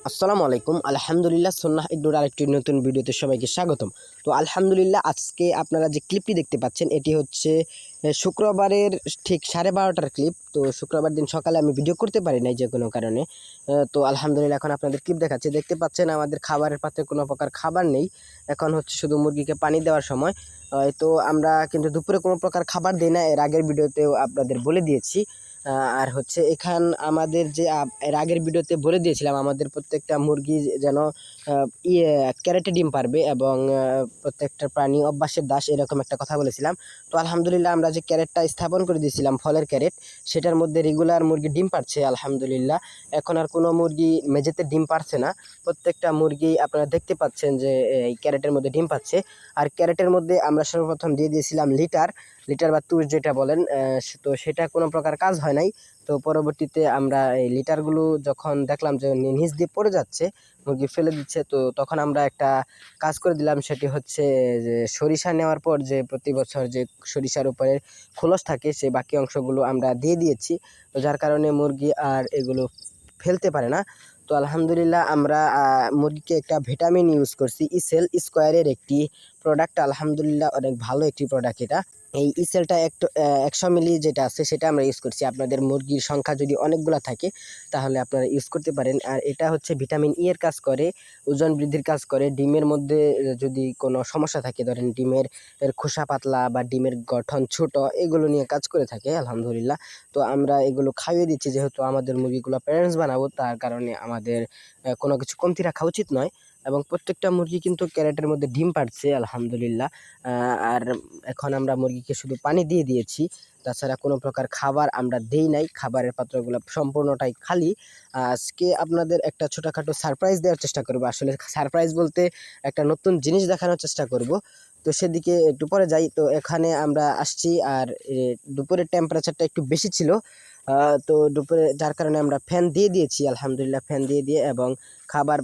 আসসালামু আলাইকুম। আলহামদুলিল্লাহ, সুন্নাহ এগ্রির আরেকটি নতুন ভিডিওতে সবাইকে স্বাগতম। তো আলহামদুলিল্লাহ, আজকে আপনারা যে ক্লিপটি দেখতে পাচ্ছেন এটি হচ্ছে শুক্রবারের ঠিক 12:30টার ক্লিপ। তো শুক্রবার দিন সকালে আমি ভিডিও করতে পারি নাই যে কোনো কারণে। তো আলহামদুলিল্লাহ এখন আপনাদের ক্লিপ দেখাচ্ছি। দেখতে পাচ্ছেন আমাদের খাবারের পাত্রে কোনো প্রকার খাবার নেই। এখন হচ্ছে শুধু মুরগিকে পানি দেওয়ার সময়। তো আমরা কিন্তু দুপুরে কোনো প্রকার খাবার দিই না, এর আগের ভিডিওতেও আপনাদের বলে দিয়েছি। আর হচ্ছে আমাদের যে এর আগের ভিডিওতে বলে দিয়েছিলাম আমাদের প্রত্যেকটা মুরগি যেন ইয়ে ক্যারেটে ডিম পারবে এবং প্রত্যেকটা প্রাণী অভ্যাসের দাস, এরকম একটা কথা বলেছিলাম। তো আলহামদুলিল্লাহ আমরা যে ক্যারেটটা স্থাপন করে দিয়েছিলাম, ফলের ক্যারেট, সেটার মধ্যে রেগুলার মুরগি ডিম পারছে আলহামদুলিল্লাহ। এখন আর কোনো মুরগি মেঝেতে ডিম পারছে না। প্রত্যেকটা মুরগি আপনারা দেখতে পাচ্ছেন যে এই ক্যারেটের মধ্যে ডিম পাচ্ছে। আর ক্যারেটের মধ্যে আমরা সর্বপ্রথম দিয়ে দিয়েছিলাম লিটার বা তুষ যেটা বলেন। তো সেটা কোনো প্রকার কাজ হয় নাই। তো পরবর্তীতে আমরা এই লিটারগুলো যখন দেখলাম যে নিচ দিয়ে পড়ে যাচ্ছে, মুরগি ফেলে দিচ্ছে, তো তখন আমরা একটা কাজ করে দিলাম। সেটি হচ্ছে যে সরিষা নেওয়ার পর যে প্রতি বছর যে সরিষার উপরে খোলস থাকে, সেই বাকি অংশগুলো আমরা দিয়ে দিয়েছি। তো যার কারণে মুরগি আর এগুলো ফেলতে পারে না। তো আলহামদুলিল্লাহ আমরা মুরগিকে একটা ভিটামিন ইউজ করছি, ইসেল স্কোয়ারের একটি প্রোডাক্ট। আলহামদুলিল্লাহ অনেক ভালো একটি প্রোডাক্ট এটা। এই ইসেলটা 100 মিলি যেটা আছে সেটা আমরা ইউজ করছি। আপনাদের মুরগির সংখ্যা যদি অনেকগুলা থাকে তাহলে আপনারা ইউজ করতে পারেন। আর এটা হচ্ছে ভিটামিন ই এর কাজ করে, ওজন বৃদ্ধির কাজ করে। ডিমের মধ্যে যদি কোনো সমস্যা থাকে, ধরেন ডিমের খোসা পাতলা বা ডিমের গঠন ছোট, এগুলো নিয়ে কাজ করে থাকে আলহামদুলিল্লাহ। তো আমরা এগুলো খাইয়ে দিচ্ছি, যেহেতু আমাদের মুরগিগুলো প্যারেন্টস বানাবো, তার কারণে আমাদের কোনো কিছু কমতি রাখা উচিত নয়। এবং প্রত্যেকটা মুরগি কিন্তু ক্যারেটের মধ্যে ডিম পাড়ছে আলহামদুলিল্লাহ। আর এখন আমরা মুরগিকে শুধু পানি দিয়ে দিয়েছি, তাছাড়া কোনো প্রকার খাবার আমরা দেই নাই। খাবারের পাত্রগুলো সম্পূর্ণটাই খালি। আজকে আপনাদের একটা ছোটোখাটো সারপ্রাইজ দেওয়ার চেষ্টা করব। আসলে সারপ্রাইজ বলতে একটা নতুন জিনিস দেখানোর চেষ্টা করব। তো সেদিকে একটু পরে যাই। তো এখানে আমরা আসছি, আর দুপুরের টেম্পারেচারটা একটু বেশি ছিল। তো দুপুরে যার কারণে আমরা ফ্যান দিয়ে দিয়েছি আলহামদুলিল্লাহ, ফ্যান দিয়ে এবং খাবার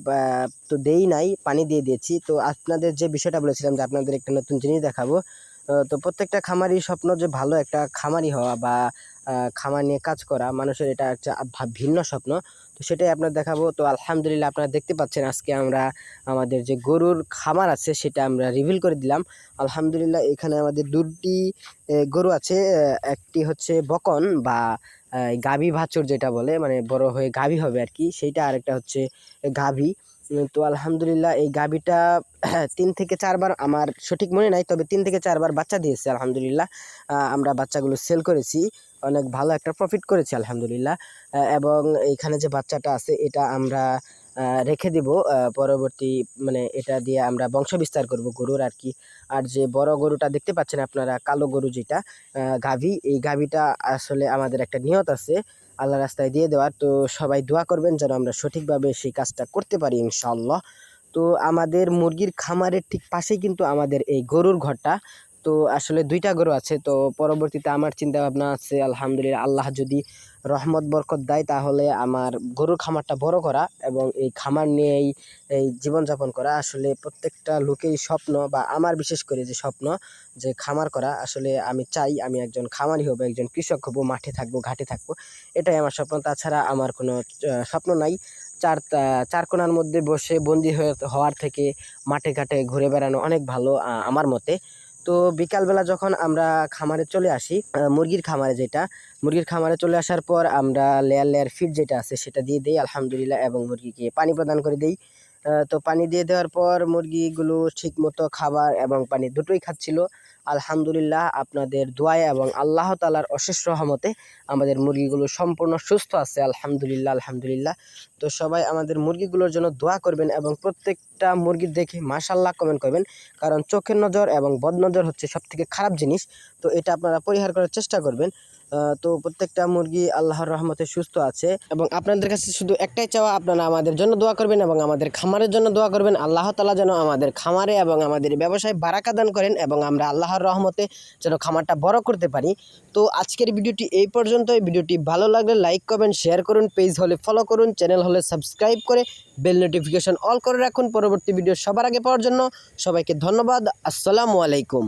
তো দেই নাই, পানি দিয়ে দিয়েছি। তো আপনাদের যে বিষয়টা বলেছিলাম যে আপনাদের একটা নতুন জিনিস দেখাবো। তো প্রত্যেকটা খামারি স্বপ্ন যে ভালো একটা খামারি হওয়া বা খামার নিয়ে কাজ করা, মানুষের এটা একটা ভিন্ন স্বপ্ন। তো সেটাই আপনার দেখাবো। তো আলহামদুলিল্লাহ আপনারা দেখতে পাচ্ছেন আজকে আমরা আমাদের যে গরুর খামার আছে সেটা আমরা রিভিল করে দিলাম। আলহামদুলিল্লাহ এখানে আমাদের দুটি গরু আছে। একটি হচ্ছে বকন বা গাভী বাছুর যেটা বলে, মানে বড় হয়ে গাভী হবে আর কি, সেইটা। আরেকটা হচ্ছে গাভী। তো আলহামদুলিল্লাহ এই গাভীটা 3 থেকে 4 বার, আমার সঠিক মনে নাই, তবে 3 থেকে 4 বার বাচ্চা দিয়েছে আলহামদুলিল্লাহ। আমরা বাচ্চাগুলো সেল করেছি, অনেক ভালো একটা প্রফিট করেছি আলহামদুলিল্লাহ। এবং এইখানে যে বাচ্চাটা আছে এটা আমরা রেখে দিব পরবর্তী, মানে এটা দিয়ে আমরা বংশ বিস্তার করব গরুর আর কি। আর যে বড় গরুটা দেখতে পাচ্ছেন আপনারা, কালো গরু যেটা গাভী, এই গাভীটা আসলে আমাদের একটা নিয়ত আছে আল্লাহ রাস্তায় দিয়ে দেওয়ার। তো সবাই দোয়া করবেন যেন আমরা সঠিকভাবে সেই কাজটা করতে পারি ইনশাআল্লাহ। তো আমাদের মুরগির খামারের ঠিক পাশেই কিন্তু আমাদের এই গরুর ঘরটা। তো আসলে 2টা গরু আছে। তো পরবর্তীতে আমার চিন্তা ভাবনা আছে আলহামদুলিল্লাহ, আল্লাহ যদি রহমত বরকত দেয় তাহলে আমার গরুর খামারটা বড় করা এবং এই খামার নিয়েই এই জীবনযাপন করা। আসলে প্রত্যেকটা লোকেরই স্বপ্ন, বা আমার বিশেষ করে যে স্বপ্ন, যে খামার করা। আসলে আমি চাই আমি একজন খামারি হব, একজন কৃষক হব, মাঠে থাকবো, ঘাটে থাকবো, এটাই আমার স্বপ্ন। তাছাড়া আমার কোনো স্বপ্ন নাই। চার কোণার মধ্যে বসে বন্দি হওয়ার থেকে মাঠে ঘাটে ঘুরে বেড়ানো অনেক ভালো আমার মতে। তো বিকালবেলা যখন আমরা খামারে চলে আসি, মুরগির খামারে চলে আসার পর আমরা লেয়ার লেয়ার ফিড যেটা আছে সেটা দিয়ে দিই আলহামদুলিল্লাহ, এবং মুরগিকে পানি প্রদান করে দিই। তো পানি দিয়ে দেওয়ার পর মুরগিগুলো ঠিক মতো খাবার এবং পানি দুটোই খাচ্ছিল আলহামদুলিল্লাহ। আপনাদের দোয়ায় এবং আল্লাহ তাআলার অশেষ রহমতে আমাদের মুরগিগুলো সম্পূর্ণ সুস্থ আছে আলহামদুলিল্লাহ আলহামদুলিল্লাহ। তো সবাই আমাদের মুরগিগুলোর জন্য দোয়া করবেন এবং প্রত্যেকটা মুরগির দেখে মাশাআল্লাহ কমেন্ট করবেন, কারণ চোখের নজর এবং বদনজর হচ্ছে সবথেকে খারাপ জিনিস। তো এটা আপনারা পরিহার করার চেষ্টা করবেন। তো প্রত্যেকটা মুরগি আল্লাহর রহমতে সুস্থ আছে, এবং আপনাদের কাছে শুধু একটাই চাওয়া, আপনারা আমাদের জন্য দোয়া করবেন এবং আমাদের খামারের জন্য দোয়া করবেন। আল্লাহ তাআলা যেন আমাদের খামারে এবং আমাদের ব্যবসায় বারাকা দান করেন এবং আমরা আল্লাহর রহমতে যেন খামারটা বড় করতে পারি। তো আজকের ভিডিওটি এই পর্যন্তই। ভিডিওটি ভালো লাগলে লাইক করবেন, শেয়ার করুন, পেজ হলে ফলো করুন, চ্যানেল হলে সাবস্ক্রাইব করে বেল নোটিফিকেশন অল করে রাখুন পরবর্তী ভিডিও সবার আগে পাওয়ার জন্য। সবাইকে ধন্যবাদ। আসসালামু আলাইকুম।